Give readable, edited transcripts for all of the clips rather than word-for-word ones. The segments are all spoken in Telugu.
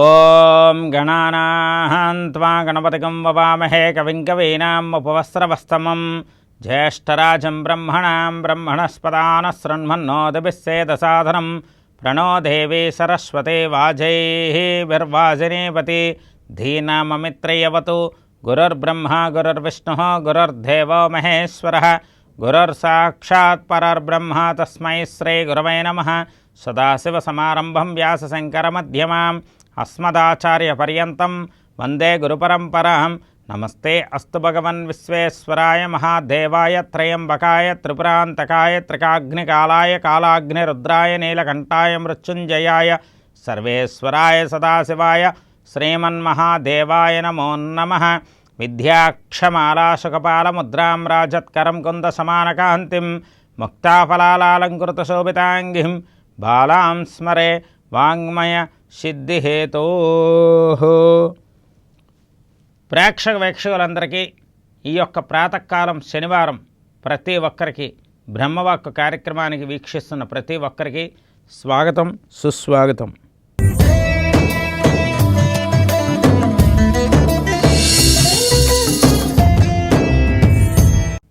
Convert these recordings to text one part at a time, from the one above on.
ఓం గణానాం త్వా గణపతిగం వవామహే కవిం కవీనాం ఉపవస్త్రవస్తమం జ్యేష్ఠరాజం బ్రహ్మణాం బ్రహ్మణస్పదాన శృణ్మన్నోదభిస్సేదసాధనం ప్రణో దేవీ సరస్వతి వాజైర్వాజినీపతి ధీనామమిత్రయవతు గురుర్బ్రహ్మ గురుర్విష్ణుః గురుర్దేవో మహేశ్వరः గురుర్సాక్షాత్ పరర్బ్రహ్మ తస్మై శ్రీ గురవే నమః. సదాశివసమారంభం వ్యాసశంకరమధ్యమాం అస్మదాచార్యపర్యంతం వందే గురుపరంపరాం. నమస్తే అస్తు భగవన్ విశ్వేశ్వరాయ మహాదేవాయ త్రయంబకాయ త్రిపురాంతకాయ త్రికాగ్నికాలాయ కాలాగ్నిరుద్రాయ నీలకంఠాయ మృత్యుంజయాయ సర్వేశ్వరాయ సదాశివాయ శ్రీమన్మహాదేవాయ నమో నమః. విద్యాక్షమాలాశుకపాలముద్రాం రాజత్కరం కుందసమానకాంతిం ముక్తాఫలాలంకృతశోభితాంగిం బాలాం స్మరే వాంగ్మయ సిద్ధిహేతోః. వీక్షకులందరికీ ఈ యొక్క ప్రాతకాలం శనివారం ప్రతి ఒక్కరికి బ్రహ్మవాక్కు కార్యక్రమానికి వీక్షిస్తున్న ప్రతి ఒక్కరికి స్వాగతం సుస్వాగతం.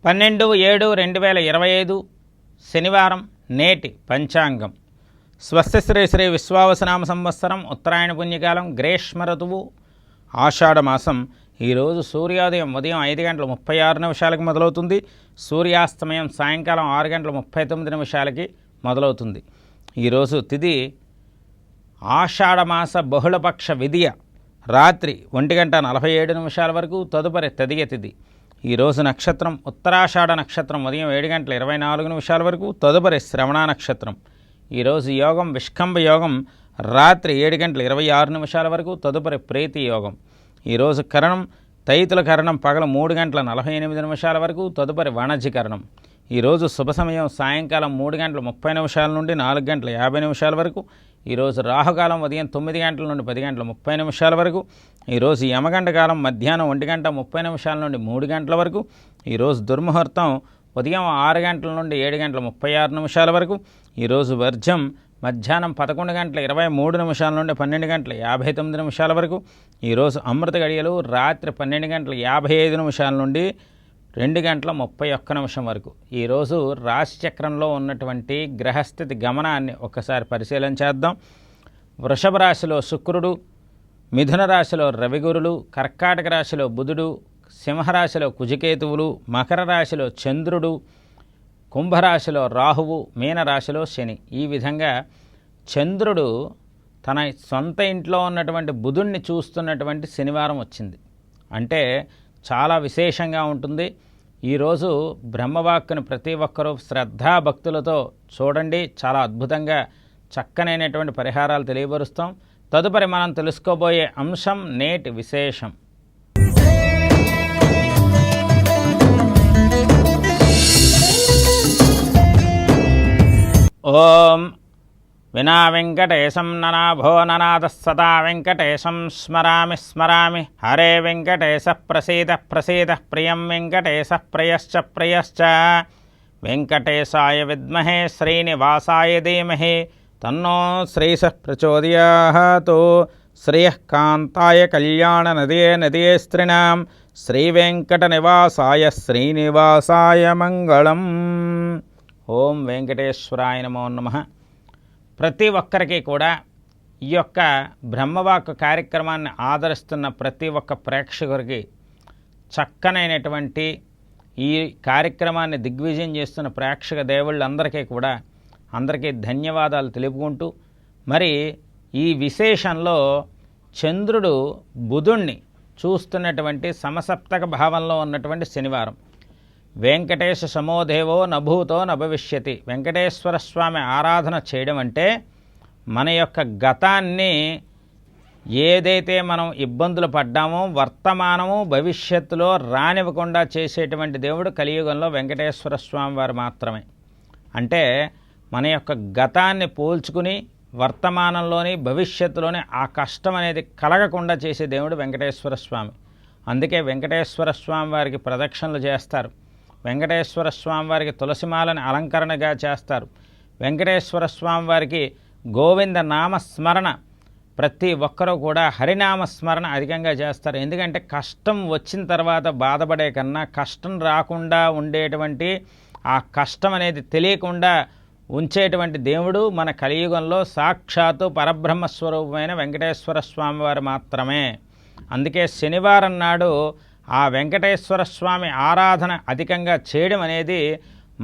పన్నెండు 7/2025 శనివారం నేటి పంచాంగం. స్వస్తి శ్రీ శ్రీ విశ్వావసనామ సంవత్సరం ఉత్తరాయణ పుణ్యకాలం గ్రీష్మ ఋతువు ఆషాఢమాసం. ఈరోజు సూర్యోదయం ఉదయం 5:36 మొదలవుతుంది. సూర్యాస్తమయం సాయంకాలం 6:39 మొదలవుతుంది. ఈరోజు తిథి ఆషాఢమాస బహుళపక్ష విధియ రాత్రి 1:47 వరకు, తదుపరి తదియ తిథి. ఈరోజు నక్షత్రం ఉత్తరాషాఢ నక్షత్రం ఉదయం 7:24 వరకు, తదుపరి శ్రవణ నక్షత్రం. ఈరోజు యోగం విష్కంభ యోగం రాత్రి 7:26 వరకు, తదుపరి ప్రీతి యోగం. ఈరోజు కరణం తైతుల కరణం పగల 3:48 వరకు, తదుపరి వణజి కరణం. ఈరోజు శుభ సమయం సాయంకాలం 3:30 నుండి 4:50 వరకు. ఈరోజు రాహుకాలం ఉదయం 9 నుండి 10:30 వరకు. ఈరోజు యమగంట కాలం మధ్యాహ్నం 1:30 నుండి 3 వరకు. ఈరోజు దుర్ముహూర్తం ఉదయం 6 నుండి 7:36 వరకు. ఈరోజు వర్జం మధ్యాహ్నం 11:23 నుండి 12:59 వరకు. ఈరోజు అమృత గడియలు రాత్రి 12:55 నుండి 2:31 వరకు. ఈరోజు రాశిచక్రంలో ఉన్నటువంటి గ్రహస్థితి గమనాన్ని ఒక్కసారి పరిశీలన చేద్దాం. వృషభ రాశిలో శుక్రుడు, మిథున రాశిలో రవిగురులు, కర్కాటక రాశిలో బుధుడు, సింహరాశిలో కుజకేతువులు, మకర రాశిలో చంద్రుడు, కుంభరాశిలో రాహువు, మీనరాశిలో శని. ఈ విధంగా చంద్రుడు తన సొంత ఇంట్లో ఉన్నటువంటి బుధుణ్ణి చూస్తున్నటువంటి శనివారం వచ్చింది. అంటే చాలా విశేషంగా ఉంటుంది. ఈరోజు బ్రహ్మవాక్కును ప్రతి ఒక్కరూ శ్రద్ధాభక్తులతో చూడండి. చాలా అద్భుతంగా చక్కనైనటువంటి పరిహారాలు తెలియపరుస్తాం. తదుపరి మనం తెలుసుకోబోయే అంశం నేటి విశేషం. ఓం వినా వెంకటేశం ననాభో ననాద సదా వెంకటేశం స్మరామి స్మరామి. హరే వెంకటేశ ప్రసీద ప్రసీద ప్రియం వెంకటేశ ప్రియశ్చ ప్రియశ్చ. వెంకటేశాయ విద్మహే శ్రీనివాసాయ ధీమహి తన్నో శ్రీశ ప్రచోదయాత్. శ్రియకాంతాయ కళ్యాణ నదే నదే స్త్రీణాం శ్రీవేంకట నివాసాయ శ్రీనివాసాయ మంగళం. ఓం వెంకటేశ్వరాయ నమో నమః. ప్రతి ఒక్కరికి కూడా ఈ యొక్క బ్రహ్మవాక్కు కార్యక్రమాన్ని ఆదరిస్తున్న ప్రతి ఒక్క ప్రేక్షకుడికి చక్కనైనటువంటి ఈ కార్యక్రమాన్ని దిగ్విజయం చేస్తున్న ప్రేక్షక దేవుళ్ళందరికీ కూడా అందరికీ ధన్యవాదాలు తెలుపుకుంటూ, మరి ఈ విశేషంలో చంద్రుడు బుధుణ్ణి చూస్తున్నటువంటి సమసప్తక భావంలో ఉన్నటువంటి శనివారం. వెంకటేశ సమోదేవో నభూతో నభవిష్యతి. వెంకటేశ్వర స్వామి ఆరాధన చేయడం అంటే మన యొక్క గతాన్ని ఏదైతే మనం ఇబ్బందులు పడ్డామో వర్తమానము భవిష్యత్తులో రానివ్వకుండా చేసేటువంటి దేవుడు కలియుగంలో వెంకటేశ్వర స్వామి వారు మాత్రమే. అంటే మన యొక్క గతాన్ని పోల్చుకుని వర్తమానంలోని భవిష్యత్తులోని ఆ కష్టం అనేది కలగకుండా చేసే దేవుడు వెంకటేశ్వర స్వామి. అందుకే వెంకటేశ్వర స్వామి వారికి ప్రదక్షిణలు చేస్తారు. వెంకటేశ్వర స్వామి వారికి తులసిమాలని అలంకరణగా చేస్తారు. వెంకటేశ్వర స్వామి వారికి గోవింద నామస్మరణ ప్రతి ఒక్కరూ కూడా హరినామస్మరణ అధికంగా చేస్తారు. ఎందుకంటే కష్టం వచ్చిన తర్వాత బాధపడే కన్నా కష్టం రాకుండా ఉండేటువంటి ఆ కష్టం అనేది తెలియకుండా ఉంచేటువంటి దేవుడు మన కలియుగంలో సాక్షాత్తు పరబ్రహ్మస్వరూపమైన వెంకటేశ్వర స్వామి వారు మాత్రమే. అందుకే శనివారం నాడు ఆ వెంకటేశ్వర స్వామి ఆరాధన అధికంగా చేయడం అనేది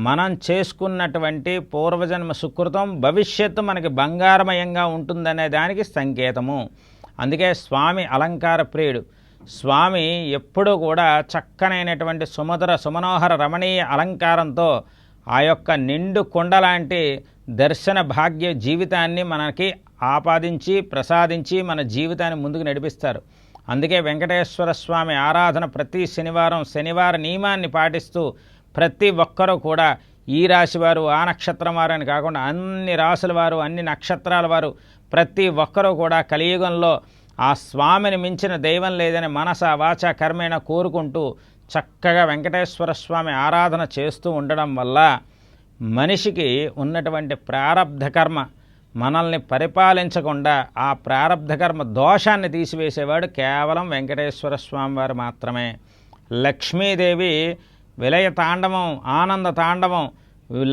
మనం చేసుకున్నటువంటి పూర్వజన్మ సుకృతం భవిష్యత్తు మనకి బంగారమయంగా ఉంటుందనే దానికి సంకేతము. అందుకే స్వామి అలంకార ప్రియుడు. స్వామి ఎప్పుడూ కూడా చక్కనైనటువంటి సుమధుర సుమనోహర రమణీయ అలంకారంతో ఆ యొక్క నిండు కొండలాంటి దర్శన భాగ్య జీవితాన్ని మనకి ఆపాదించి ప్రసాదించి మన జీవితాన్ని ముందుకు నడిపిస్తారు. అందుకే వెంకటేశ్వర స్వామి ఆరాధన ప్రతి శనివారం శనివార నియమాన్ని పాటిస్తూ ప్రతి ఒక్కరూ కూడా ఈ రాశి వారు ఆ నక్షత్రం వారు అని కాకుండా అన్ని రాశుల వారు అన్ని నక్షత్రాల వారు ప్రతి ఒక్కరూ కూడా కలియుగంలో ఆ స్వామిని మించిన దైవం లేదని మనస వాచ కర్మేణ కోరుకుంటూ చక్కగా వెంకటేశ్వర స్వామి ఆరాధన చేస్తూ ఉండడం వల్ల మనిషికి ఉన్నటువంటి ప్రారబ్ధ కర్మ మనల్ని పరిపాలించకుండా ఆ ప్రారబ్ధ కర్మ దోషాన్ని తీసివేసేవాడు కేవలం వెంకటేశ్వర స్వామి వారు మాత్రమే. లక్ష్మీదేవి విలయ తాండవం ఆనంద తాండవం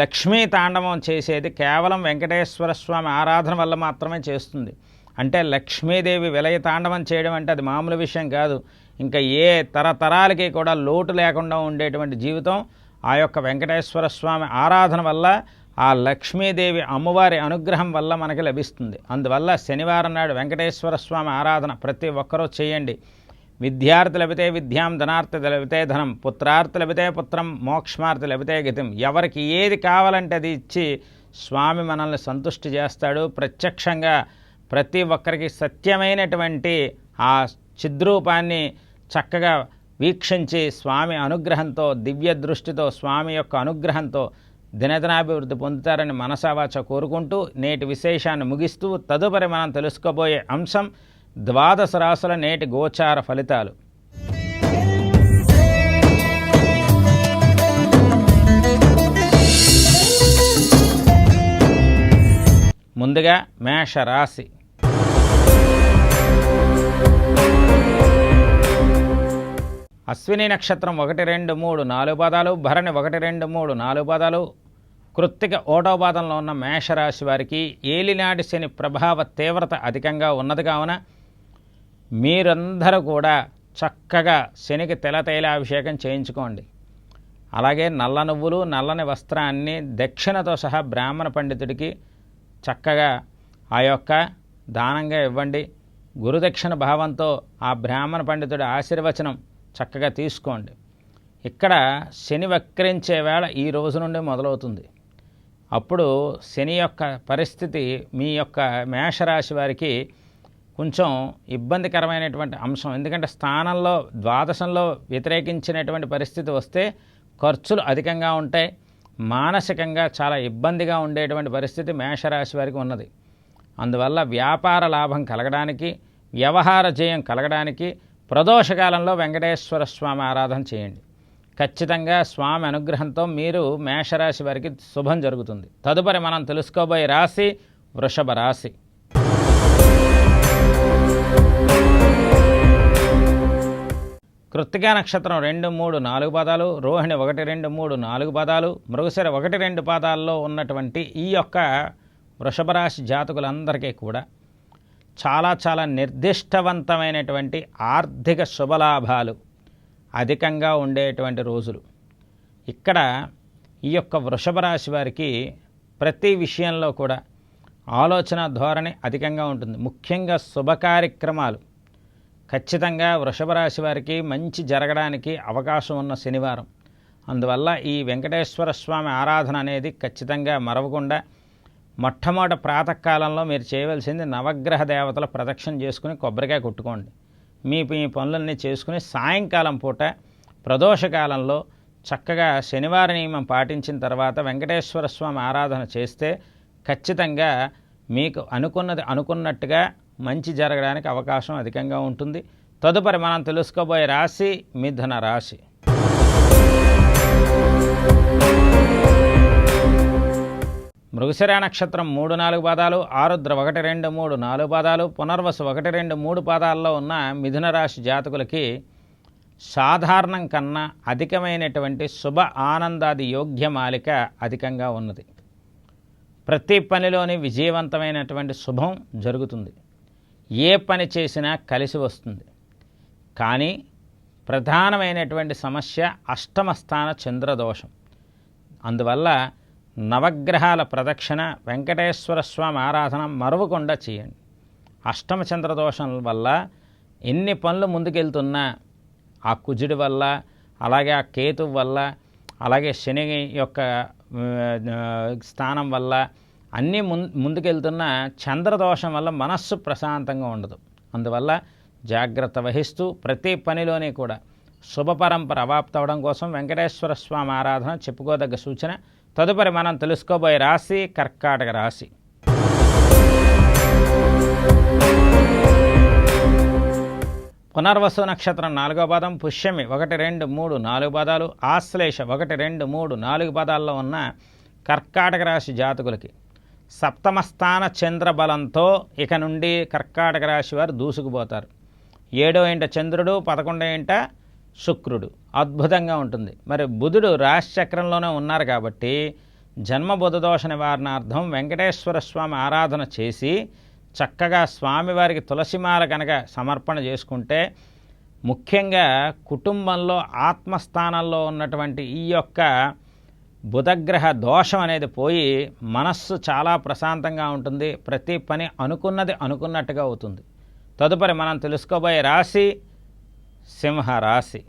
లక్ష్మీ తాండవం చేసేది కేవలం వెంకటేశ్వర స్వామి ఆరాధన వల్ల మాత్రమే చేస్తుంది. అంటే లక్ష్మీదేవి విలయ తాండవం చేయడం అంటే అది మామూలు విషయం కాదు. ఇంకా ఏ తరతరాలకి కూడా లోటు లేకుండా ఉండేటువంటి జీవితం ఆ యొక్క వెంకటేశ్వర స్వామి ఆరాధన వల్ల ఆ లక్ష్మీదేవి అమ్మవారి అనుగ్రహం వల్ల మనకి లభిస్తుంది. అందువల్ల శనివారం నాడు వెంకటేశ్వర స్వామి ఆరాధన ప్రతి ఒక్కరూ చేయండి. విద్యార్థి లభితే విద్యాం, ధనార్థి లభితే ధనం, పుత్రార్థి లభితే పుత్రం, మోక్షమార్థి లభితే గతిం. ఎవరికి ఏది కావాలంటే అది ఇచ్చి స్వామి మనల్ని సంతుష్టి చేస్తాడు. ప్రత్యక్షంగా ప్రతి ఒక్కరికి సత్యమైనటువంటి ఆ చిద్రూపాన్ని చక్కగా వీక్షించి స్వామి అనుగ్రహంతో దివ్య దృష్టితో స్వామి యొక్క అనుగ్రహంతో దినదినాభివృద్ధి పొందుతారని మనసావాచ కోరుకుంటూ నేటి విశేషాన్ని ముగిస్తూ తదుపరి మనం తెలుసుకోబోయే అంశం ద్వాదశ రాశుల నేటి గోచార ఫలితాలు. ముందుగా మేషరాశి. అశ్విని నక్షత్రం 1, 2, 3, 4 పాదాలు, భరణి 1, 2, 3, 4 పాదాలు, కృత్తిక 1వ పాదంలో ఉన్న మేషరాశి వారికి ఏలినాటి శని ప్రభావ తీవ్రత అధికంగా ఉన్నది కావున మీరందరూ కూడా చక్కగా శనికి తైలాభిషేకం చేయించుకోండి. అలాగే నల్ల నువ్వులు నల్లని వస్త్రాన్ని దక్షిణతో సహా బ్రాహ్మణ పండితుడికి చక్కగా ఆ యొక్క దానంగా ఇవ్వండి. గురుదక్షిణ భావంతో ఆ బ్రాహ్మణ పండితుడి ఆశీర్వచనం చక్కగా తీసుకోండి. ఇక్కడ శని వక్రించే వేళ ఈ రోజు నుండి మొదలవుతుంది. అప్పుడు శని యొక్క పరిస్థితి మీ యొక్క మేషరాశి వారికి కొంచెం ఇబ్బందికరమైనటువంటి అంశం. ఎందుకంటే స్థానంలో ద్వాదశంలో వ్యతిరేకించినటువంటి పరిస్థితి వస్తే ఖర్చులు అధికంగా ఉంటాయి. మానసికంగా చాలా ఇబ్బందిగా ఉండేటువంటి పరిస్థితి మేషరాశి వారికి ఉన్నది. అందువల్ల వ్యాపార లాభం కలగడానికి వ్యవహార జయం కలగడానికి ప్రదోషకాలంలో వెంకటేశ్వర స్వామి ఆరాధన చేయండి. ఖచ్చితంగా స్వామి అనుగ్రహంతో మీరు మేషరాశి వారికి శుభం జరుగుతుంది. తదుపరి మనం తెలుసుకోబోయే రాశి వృషభ రాశి. కృత్తికా నక్షత్రం 2, 3, 4 పాదాలు, రోహిణి 1, 2, 3, 4 పాదాలు, మృగశిర 1, 2 పాదాల్లో ఉన్నటువంటి ఈ యొక్క వృషభ రాశి జాతకులందరికీ కూడా చాలా చాలా నిర్దిష్టవంతమైనటువంటి ఆర్థిక శుభలాభాలు అధికంగా ఉండేటువంటి రోజులు. ఇక్కడ ఈ యొక్క వృషభ రాశి వారికి ప్రతి విషయంలో కూడా ఆలోచన ధోరణి అధికంగా ఉంటుంది. ముఖ్యంగా శుభ కార్యక్రమాలు ఖచ్చితంగా వృషభ రాశి వారికి మంచి జరగడానికి అవకాశం ఉన్న శనివారం. అందువల్ల ఈ వెంకటేశ్వర స్వామి ఆరాధన అనేది ఖచ్చితంగా మరవకుండా మొట్టమొదటి ప్రాతకాలంలో మీరు చేయవలసింది నవగ్రహ దేవతల ప్రదక్షిణ చేసుకుని కొబ్బరికాయ కొట్టుకోండి. మీ పనులన్నీ చేసుకుని సాయంకాలం పూట ప్రదోషకాలంలో చక్కగా శనివార నియమం పాటించిన తర్వాత వెంకటేశ్వర స్వామి ఆరాధన చేస్తే ఖచ్చితంగా మీకు అనుకున్నది అనుకున్నట్టుగా మంచి జరగడానికి అవకాశం అధికంగా ఉంటుంది. తదుపరి మనం తెలుసుకోబోయే రాశి మిథున రాశి. మృగశిర నక్షత్రం 3, 4 పాదాలు, ఆరుద్ర 1, 2, 3, 4 పాదాలు, పునర్వసు 1, 2, 3 పాదాల్లో ఉన్న మిథున రాశి జాతకులకి సాధారణం కన్నా అధికమైనటువంటి శుభ ఆనందాది యోగ్యమాలిక అధికంగా ఉన్నది. ప్రతి పనిలోని విజయవంతమైనటువంటి శుభం జరుగుతుంది. ఏ పని చేసినా కలిసి వస్తుంది. కానీ ప్రధానమైనటువంటి సమస్య అష్టమ స్థాన చంద్రదోషం. అందువల్ల నవగ్రహాల ప్రదక్షిణ, వెంకటేశ్వర స్వామి ఆరాధన మరవకుండా చేయండి. అష్టమ చంద్రదోషం వల్ల ఎన్ని పనులు ముందుకెళ్తున్నా ఆ కుజుడి వల్ల, అలాగే ఆ కేతు వల్ల, అలాగే శని యొక్క స్థానం వల్ల అన్నీ ముందుకెళ్తున్న చంద్రదోషం వల్ల మనస్సు ప్రశాంతంగా ఉండదు. అందువల్ల జాగ్రత్త వహిస్తూ ప్రతి పనిలోనే కూడా శుభపరంపర అవాప్తవడం కోసం వెంకటేశ్వర స్వామి ఆరాధన చెప్పుకోదగ్గ సూచన. తదుపరి మనం తెలుసుకోబోయే రాశి కర్కాటక రాశి. పునర్వసు నక్షత్రం 4వ పాదం, పుష్యమి 1, 2, 3, 4 పాదాలు, ఆశ్లేష 1, 2, 3, 4 పాదాల్లో ఉన్న కర్కాటక రాశి జాతకులకి సప్తమ స్థాన చంద్రబలంతో ఇక నుండి కర్కాటక రాశి వారు దూసుకుపోతారు. 7వ ఇంట చంద్రుడు, 11వ ఇంట శుక్రుడు, అద్భుతంగా ఉంటుంది. మరి బుధుడు రాశి చక్రంలోనే ఉన్నారు కాబట్టి జన్మ బుధదోష నివారణార్థం వెంకటేశ్వర స్వామి ఆరాధన చేసి చక్కగా స్వామివారికి తులసిమాల కనుక సమర్పణ చేసుకుంటే, ముఖ్యంగా కుటుంబంలో ఆత్మస్థానంలో ఉన్నటువంటి ఈ యొక్క బుధగ్రహ దోషం అనేది పోయి మనస్సు చాలా ప్రశాంతంగా ఉంటుంది. ప్రతి పని అనుకున్నది అనుకున్నట్టుగా అవుతుంది. తదుపరి మనం తెలుసుకోబోయే రాశి సింహరాశి.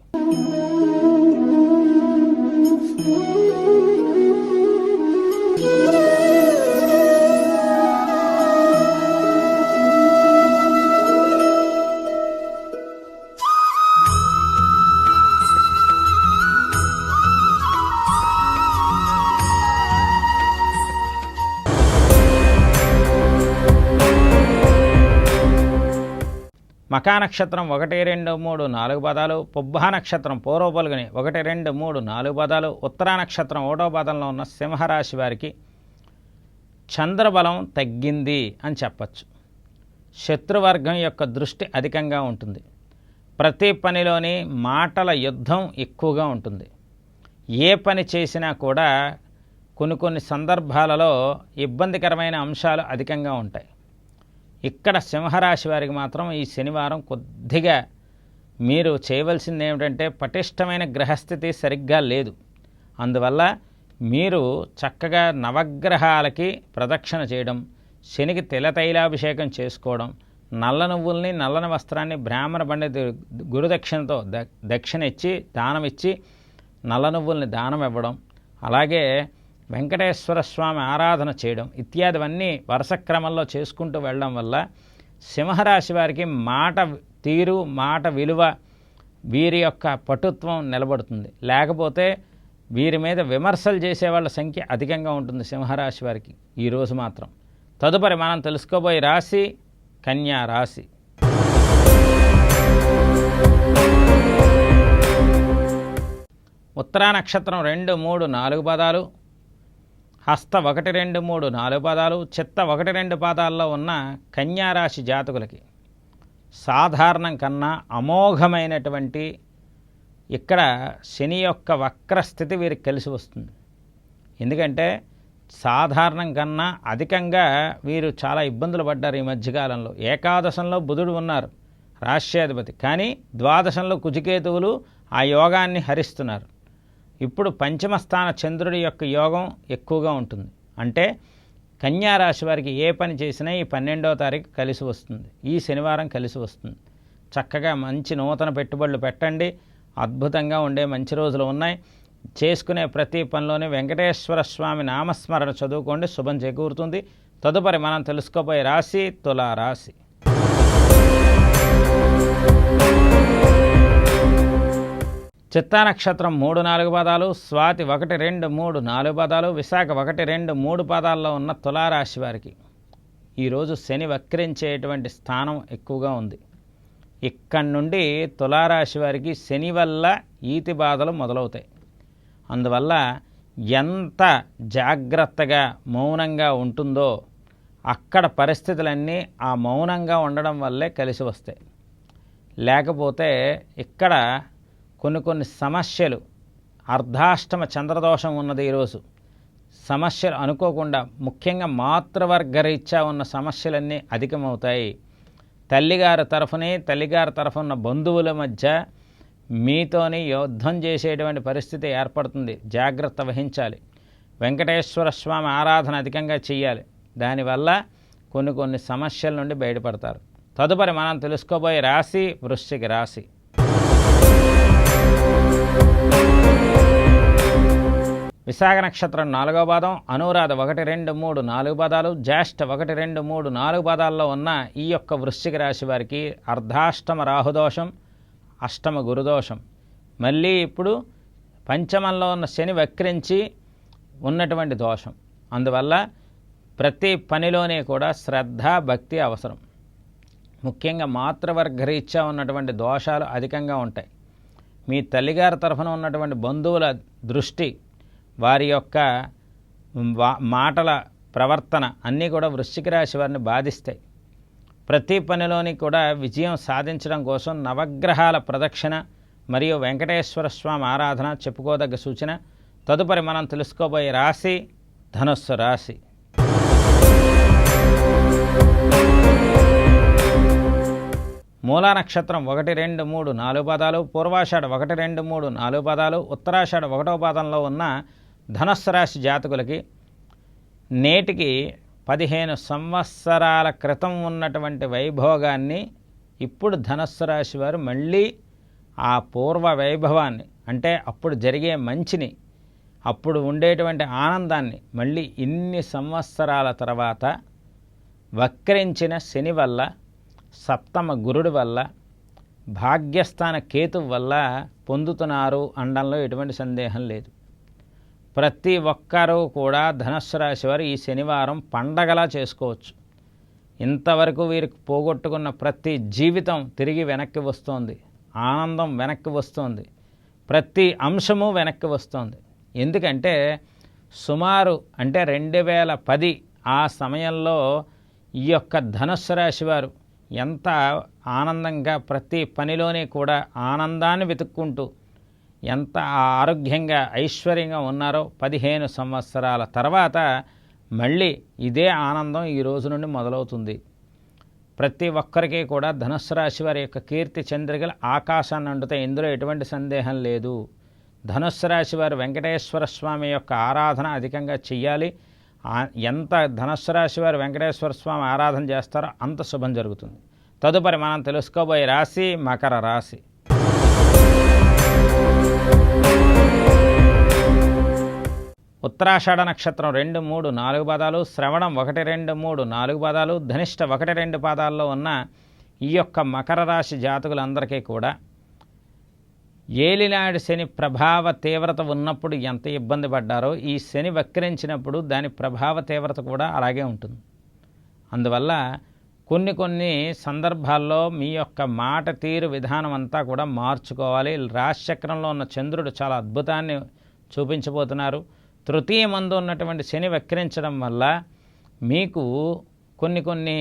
మకా నక్షత్రం 1, 2, 3, 4 పాదాలు, పుబ్బ నక్షత్రం పూర్వ పలుగుని 1, 2, 3, 4 పాదాలు, ఉత్తరా నక్షత్రం 1వ పాదంలో ఉన్న సింహరాశి వారికి చంద్రబలం తగ్గింది అని చెప్పచ్చు. శత్రువర్గం యొక్క దృష్టి అధికంగా ఉంటుంది. ప్రతి పనిలోని మాటల యుద్ధం ఎక్కువగా ఉంటుంది. ఏ పని చేసినా కూడా కొన్ని సందర్భాలలో ఇబ్బందికరమైన అంశాలు అధికంగా ఉంటాయి. ఇక్కడ సింహరాశి వారికి మాత్రం ఈ శనివారం కొద్దిగా మీరు చేయవలసింది ఏమిటంటే, పటిష్టమైన గ్రహస్థితి సరిగ్గా లేదు. అందువల్ల మీరు చక్కగా నవగ్రహాలకి ప్రదక్షిణ చేయడం, శనికి తిలతైలాభిషేకం చేసుకోవడం, నల్ల నువ్వుల్ని, నల్లని వస్త్రాన్ని బ్రాహ్మణ పండిత గురుదక్షిణతో దక్షిణ ఇచ్చి దానం ఇచ్చి నల్ల నువ్వుల్ని దానం ఇవ్వడం, అలాగే వెంకటేశ్వర స్వామి ఆరాధన చేయడం ఇత్యాదివన్నీ వరుస క్రమంలో చేసుకుంటూ వెళ్ళడం వల్ల సింహరాశి వారికి మాట తీరు, మాట విలువ, వీరి యొక్క పటుత్వం నిలబడుతుంది. లేకపోతే వీరి మీద విమర్శలు చేసేవాళ్ళ సంఖ్య అధికంగా ఉంటుంది సింహరాశి వారికి ఈరోజు మాత్రం. తదుపరి మనం తెలుసుకోబోయే రాశి కన్యా రాశి. ఉత్తరా నక్షత్రం 2, 3, 4 పాదాలు, హస్త 1, 2, 3, 4 పాదాలు, చిత్త 1, 2 పాదాల్లో ఉన్న కన్యారాశి జాతకులకి సాధారణం కన్నా అమోఘమైనటువంటి ఇక్కడ శని యొక్క వక్రస్థితి వీరికి కలిసి వస్తుంది. ఎందుకంటే సాధారణం కన్నా అధికంగా వీరు చాలా ఇబ్బందులు పడ్డారు ఈ మధ్యకాలంలో. ఏకాదశంలో బుధుడు ఉన్నారు రాష్ట్రాధిపతి, కానీ ద్వాదశంలో కుజకేతువులు ఆ యోగాన్ని హరిస్తున్నారు. ఇప్పుడు పంచమ స్థాన చంద్రుడి యొక్క యోగం ఎక్కువగా ఉంటుంది. అంటే కన్యారాశి వారికి ఏ పని చేసినా ఈ 12వ తారీఖు కలిసి వస్తుంది. ఈ శనివారం కలిసి వస్తుంది. చక్కగా మంచి నూతన పెట్టుబడులు పెట్టండి. అద్భుతంగా ఉండే మంచి రోజులు ఉన్నాయి. చేసుకునే ప్రతి పనిలోనే వెంకటేశ్వర స్వామి నామస్మరణ చదువుకోండి, శుభం చేకూరుతుంది. తదుపరి మనం తెలుసుకోబోయే రాశి తులారాశి. చిత్తా నక్షత్రం 3, 4 పాదాలు, స్వాతి 1, 2, 3, 4 పాదాలు, విశాఖ 1, 2, 3 పాదాల్లో ఉన్న తులారాశి వారికి ఈరోజు శని వక్రించేటువంటి స్థానం ఎక్కువగా ఉంది. ఇక్కడి నుండి తులారాశి వారికి శని వల్ల ఈతి బాధలు మొదలవుతాయి. అందువల్ల ఎంత జాగ్రత్తగా మౌనంగా ఉంటుందో అక్కడ పరిస్థితులన్నీ ఆ మౌనంగా ఉండడం వల్లే కలిసి వస్తాయి. లేకపోతే ఇక్కడ కొన్ని సమస్యలు, అర్ధాష్టమ చంద్రదోషం ఉన్నది ఈరోజు, సమస్యలు అనుకోకుండా ముఖ్యంగా మాతృవర్గరీత్యా ఉన్న సమస్యలన్నీ అధికమవుతాయి. తల్లిగారి తరఫున బంధువుల మధ్య మీతోని యుద్ధం చేసేటువంటి పరిస్థితి ఏర్పడుతుంది. జాగ్రత్త వహించాలి. వెంకటేశ్వర స్వామి ఆరాధన అధికంగా చేయాలి. దానివల్ల కొన్ని సమస్యల నుండి బయటపడతారు. తదుపరి మనం తెలుసుకోబోయే రాశి వృశ్చిక రాశి. విశాఖ నక్షత్రం 4వ పాదం, అనురాధ 1, 2, 3, 4 పాదాలు, జ్యేష్ఠ 1, 2, 3, 4 పాదాల్లో ఉన్న ఈ యొక్క వృశ్చిక రాశి వారికి అర్ధాష్టమ రాహుదోషం, అష్టమ గురుదోషం, మళ్ళీ ఇప్పుడు పంచమంలో ఉన్న శని వక్రించి ఉన్నటువంటి దోషం. అందువల్ల ప్రతి పనిలోనే కూడా శ్రద్ధ భక్తి అవసరం. ముఖ్యంగా మాతృవర్గరీత్యా ఉన్నటువంటి దోషాలు అధికంగా ఉంటాయి. మీ తల్లిగారి తరఫున ఉన్నటువంటి బంధువుల దృష్టి, వారి యొక్క మాటల ప్రవర్తన అన్నీ కూడా వృశ్చిక రాశి వారిని బాధిస్తాయి. ప్రతి పనిలోని కూడా విజయం సాధించడం కోసం నవగ్రహాల ప్రదక్షిణ మరియు వెంకటేశ్వర స్వామి ఆరాధన చెప్పుకోదగ్గ సూచన. తదుపరి మనం తెలుసుకోబోయే రాశి ధనుస్సు రాశి. మూలా నక్షత్రం 1, 2, 3, 4 పాదాలు, పూర్వాషాఢ 1, 2, 3, 4 పాదాలు, ఉత్తరాషాఢ 1వ పాదంలో ఉన్న ధనుస్సు రాశి జాతకులకి నేటికి 15 సంవత్సరాల క్రితం ఉన్నటువంటి వైభోగాన్ని ఇప్పుడు ధనుస్సు రాశి వారు మళ్ళీ ఆ పూర్వ వైభవాన్ని, అంటే అప్పుడు జరిగే మంచిని, అప్పుడు ఉండేటువంటి ఆనందాన్ని మళ్ళీ ఇన్ని సంవత్సరాల తర్వాత వక్రించిన శని వల్ల, సప్తమ గురుడి వల్ల, భాగ్యస్థాన కేతు వల్ల పొందుతున్నారు అనడంలో ఎటువంటి సందేహం లేదు. ప్రతి ఒక్కరూ కూడా ధనుస్సు రాశి వారు ఈ శనివారం పండగలా చేసుకోవచ్చు. ఇంతవరకు వీరికి పోగొట్టుకున్న ప్రతి జీవితం తిరిగి వెనక్కి వస్తోంది. ఆనందం వెనక్కి వస్తోంది. ప్రతి అంశము వెనక్కి వస్తోంది. ఎందుకంటే సుమారు అంటే 2010 ఆ సమయంలో ఈ యొక్క ధనుస్సు రాశి వారు ఎంత ఆనందంగా ప్రతి పనిలోనే కూడా ఆనందాన్ని వెతుక్కుంటూ ఎంత ఆరోగ్యంగా ఐశ్వర్యంగా ఉన్నారో 15 సంవత్సరాల తర్వాత మళ్ళీ ఇదే ఆనందం ఈ రోజు నుండి మొదలవుతుంది. ప్రతి ఒక్కరికి కూడా ధనుస్సు రాశి వారి యొక్క కీర్తి చంద్రికలు ఆకాశాన్ని అంటుతాయి. ఇందులో ఎటువంటి సందేహం లేదు. ధనుస్సు రాశి వారు వెంకటేశ్వర స్వామి యొక్క ఆరాధన అధికంగా చెయ్యాలి. ఎంత ధనుస్సు రాశి వారు వెంకటేశ్వర స్వామి ఆరాధన చేస్తారో అంత శుభం జరుగుతుంది. తదుపరి మనం తెలుసుకోబోయే రాశి మకర రాశి. ఉత్తరాషాఢ నక్షత్రం 2, 3, 4 పాదాలు, శ్రవణం 1, 2, 3, 4 పాదాలు, ధనిష్ట 1, 2 పాదాల్లో ఉన్న ఈ యొక్క మకర రాశి జాతకులందరికీ కూడా ఏలినాడు శని ప్రభావ తీవ్రత ఉన్నప్పుడు ఎంత ఇబ్బంది పడ్డారో ఈ శని వక్రించినప్పుడు దాని ప్రభావ తీవ్రత కూడా అలాగే ఉంటుంది. అందువల్ల కొన్ని సందర్భాల్లో మీ యొక్క మాట తీరు విధానం అంతా కూడా మార్చుకోవాలి. రాశిచక్రంలో ఉన్న చంద్రుడు చాలా అద్భుతాన్ని చూపించబోతున్నారు. తృతీయమందు ఉన్నటువంటి శని వక్రించడం వల్ల మీకు కొన్ని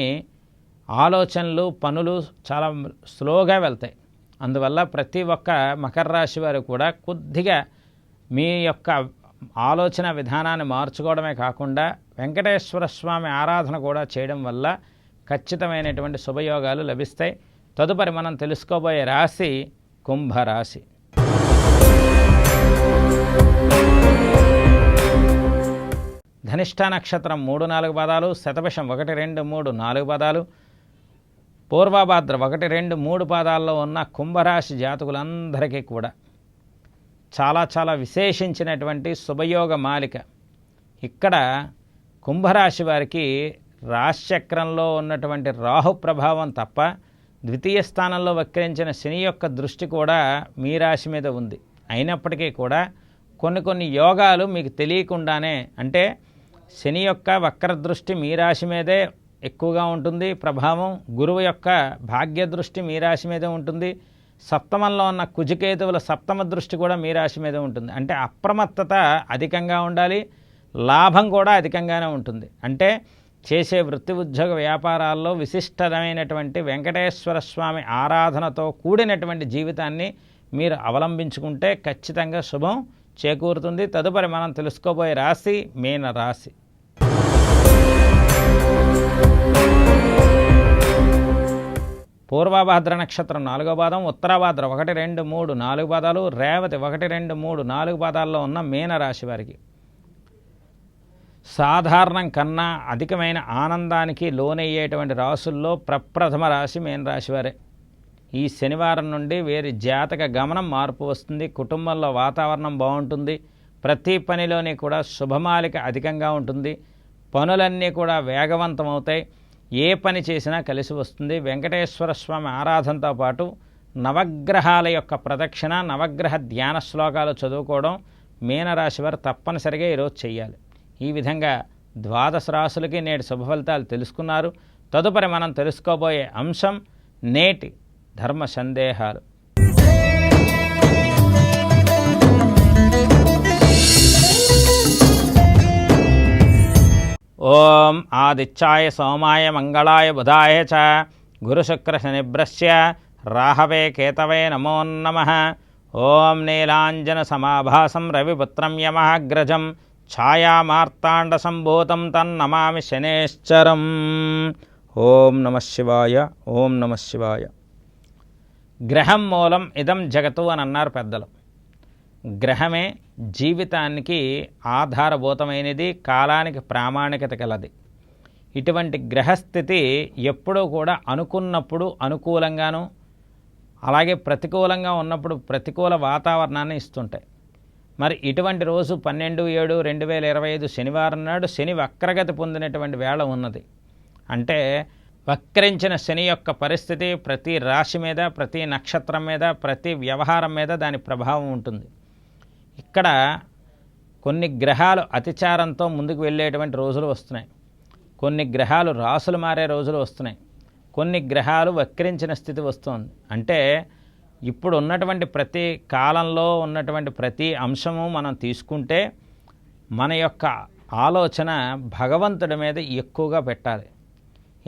ఆలోచనలు పనులు చాలా స్లోగా వెళ్తాయి. అందువల్ల ప్రతి ఒక్క మకర రాశి వారు కూడా కొద్దిగా మీ యొక్క ఆలోచన విధానాన్ని మార్చుకోవడమే కాకుండా వెంకటేశ్వర స్వామి ఆరాధన కూడా చేయడం వల్ల ఖచ్చితమైనటువంటి శుభయోగాలు లభిస్తాయి. తదుపరి మనం తెలుసుకోబోయే రాశి కుంభరాశి. ధనిష్ట నక్షత్రం 3, 4 పాదాలు, శతభిషం 1, 2, 3, 4 పాదాలు, పూర్వభాద్ర 1, 2, 3 పాదాల్లో ఉన్న కుంభరాశి జాతకులందరికీ కూడా చాలా విశేషించినటువంటి శుభయోగ మాలిక. ఇక్కడ కుంభరాశి వారికి రాశిచక్రంలో ఉన్నటువంటి రాహు ప్రభావం తప్ప ద్వితీయ స్థానంలో వక్రించిన శని యొక్క దృష్టి కూడా మీ రాశి మీద ఉంది. అయినప్పటికీ కూడా కొన్ని యోగాలు మీకు తెలియకుండానే, అంటే శని యొక్క వక్ర దృష్టి మీ రాశి మీదే ఎక్కువగా ఉంటుంది ప్రభావం, గురువు యొక్క భాగ్య దృష్టి మీ రాశి మీదే ఉంటుంది, సప్తమంలో ఉన్న కుజకేతువుల సప్తమ దృష్టి కూడా మీ రాశి మీద ఉంటుంది. అంటే అప్రమత్తత అధికంగా ఉండాలి, లాభం కూడా అధికంగానే ఉంటుంది. అంటే చేసే వృత్తి ఉద్యోగ వ్యాపారాల్లో విశిష్టమైనటువంటి వెంకటేశ్వర స్వామి ఆరాధనతో కూడినటువంటి జీవితాన్ని మీరు అవలంబించుకుంటే ఖచ్చితంగా శుభం చేకూరుతుంది. తదుపరి మనం తెలుసుకోబోయే రాశి మీన రాశి. పూర్వభాద్ర నక్షత్రం 4వ పాదం, ఉత్తరాభాద్ర 1, 2, 3, 4 పాదాలు, రేవతి 1, 2, 3, 4 పాదాల్లో ఉన్న మీనరాశి వారికి సాధారణం కన్నా అధికమైన ఆనందానికి లోనయ్యేటువంటి రాసుల్లో ప్రప్రథమ రాశి మీనరాశి వారే. ఈ శనివారం నుండి వీరి జాతక గమనం మార్పు వస్తుంది. కుటుంబంలో వాతావరణం బాగుంటుంది. ప్రతి పనిలోని కూడా శుభమాలిక అధికంగా ఉంటుంది. పనులన్నీ కూడా వేగవంతం అవుతాయి. ఏ పని చేసినా కలిసి వస్తుంది. వెంకటేశ్వర స్వామి ఆరాధనతో పాటు నవగ్రహాల యొక్క ప్రదక్షిణ, నవగ్రహ ధ్యాన శ్లోకాలు చదువుకోవడం మీనరాశి వారు తప్పనిసరిగా ఈరోజు చేయాలి. ఈ విధంగా ద్వాదశ రాశులకి నేటి శుభ ఫలితాలు తెలుసుకున్నారు. తదుపరి మనం తెలుసుకోబోయే అంశం నేటి ధర్మ సందేహాలు. ఓం ఆదిత్యాయ సోమాయ మంగళాయ బుధాయ చ గురుశుక్ర శనిభ్రస్య రాహవే కేతవే నమో నమః. ఓం నీలాంజన సమాభాసం రవిపుత్రం యమగ్రజం ఛాయామార్తాండ సంభూతం తన్నమామి శనేశ్చరం. ఓం నమః శివాయ. ఓం నమః శివాయ. గ్రహం మూలం ఇదం జగత్తు అని అన్నారు పెద్దలు. గ్రహమే జీవితానికి ఆధారభూతమైనది, కాలానికి ప్రామాణికత కలది. ఇటువంటి గ్రహస్థితి ఎప్పుడూ కూడా అనుకున్నప్పుడు అనుకూలంగాను, అలాగే ప్రతికూలంగా ఉన్నప్పుడు ప్రతికూల వాతావరణాన్ని ఇస్తుంటాయి. మరి ఇటువంటి రోజు 12/7/2025 శనివారం నాడు శని వక్రగతి పొందినటువంటి వేళ ఉన్నది. అంటే వక్రించిన శని యొక్క పరిస్థితి ప్రతి రాశి మీద, ప్రతి నక్షత్రం మీద, ప్రతి వ్యవహారం మీద దాని ప్రభావం ఉంటుంది. ఇక్కడ కొన్ని గ్రహాలు అతిచారంతో ముందుకు వెళ్ళేటువంటి రోజులు వస్తున్నాయి. కొన్ని గ్రహాలు రాసులు మారే రోజులు వస్తున్నాయి. కొన్ని గ్రహాలు వక్రించిన స్థితి వస్తుంది. అంటే ఇప్పుడు ఉన్నటువంటి ప్రతి కాలంలో ఉన్నటువంటి ప్రతి అంశము మనం తీసుకుంటే మన యొక్క ఆలోచన భగవంతుడి మీద ఎక్కువగా పెట్టాలి.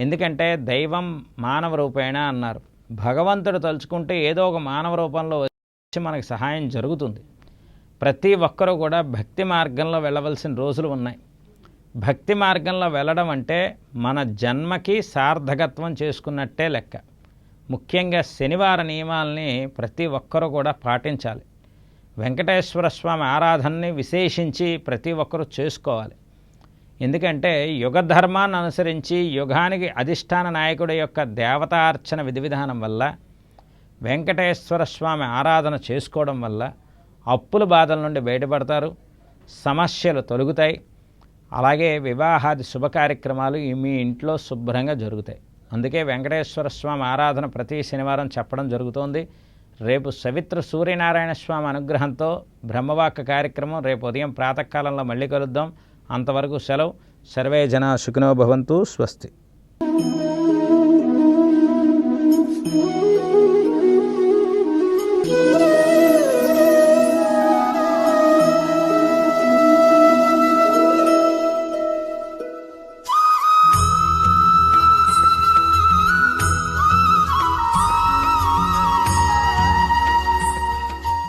ఎందుకంటే దైవం మానవ రూపేణ అన్నారు. భగవంతుడు తలుచుకుంటే ఏదో ఒక మానవ రూపంలో వచ్చి మనకు సహాయం జరుగుతుంది. ప్రతి ఒక్కరూ కూడా భక్తి మార్గంలో వెళ్ళవలసిన రోజులు ఉన్నాయి. భక్తి మార్గంలో వెళ్ళడం అంటే మన జన్మకి సార్థకత్వం చేసుకున్నట్టే లెక్క. ముఖ్యంగా శనివార నియమాలని ప్రతి ఒక్కరూ కూడా పాటించాలి. వెంకటేశ్వర స్వామి ఆరాధనని విశేషించి ప్రతి ఒక్కరూ చేసుకోవాలి. ఎందుకంటే యుగ ధర్మాన్ని అనుసరించి యుగానికి అధిష్టాన నాయకుడి యొక్క దేవతార్చన విధి విధానం వల్ల, వెంకటేశ్వర స్వామి ఆరాధన చేసుకోవడం వల్ల అప్పుల బాధల నుండి బయటపడతారు, సమస్యలు తొలగుతాయి. అలాగే వివాహాది శుభ కార్యక్రమాలు మీ ఇంట్లో శుభ్రంగా జరుగుతాయి. అందుకే వెంకటేశ్వర స్వామి ఆరాధన ప్రతి శనివారం చెప్పడం జరుగుతోంది. రేపు సవిత్ర సూర్యనారాయణ స్వామి అనుగ్రహంతో బ్రహ్మవాక్య కార్యక్రమం రేపు ఉదయం ప్రాతకాలంలో మళ్ళీ కలుద్దాం. అంతవరకు సెలవు. సర్వే జనా సుఖినో భవంతు. స్వస్తి.